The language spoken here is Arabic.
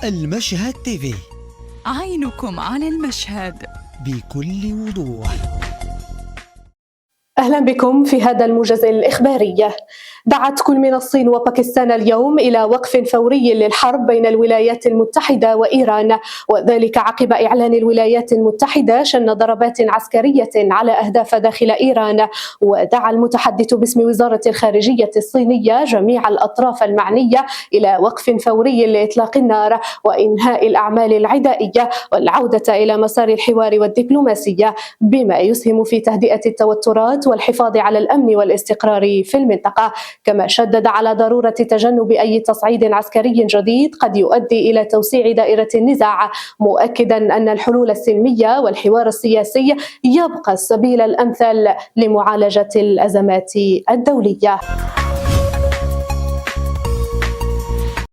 المشهد تيفي، عينكم على المشهد بكل وضوح. أهلا بكم في هذا الموجز الإخباري. دعت كل من الصين وباكستان اليوم إلى وقف فوري للحرب بين الولايات المتحدة وإيران، وذلك عقب إعلان الولايات المتحدة شن ضربات عسكرية على أهداف داخل إيران. ودعا المتحدث باسم وزارة الخارجية الصينية جميع الأطراف المعنية إلى وقف فوري لإطلاق النار وإنهاء الأعمال العدائية والعودة إلى مسار الحوار والدبلوماسية، بما يسهم في تهدئة التوترات والحفاظ على الأمن والاستقرار في المنطقة. كما شدد على ضرورة تجنب أي تصعيد عسكري جديد قد يؤدي إلى توسيع دائرة النزاع، مؤكدا أن الحلول السلمية والحوار السياسي يبقى السبيل الأمثل لمعالجة الأزمات الدولية.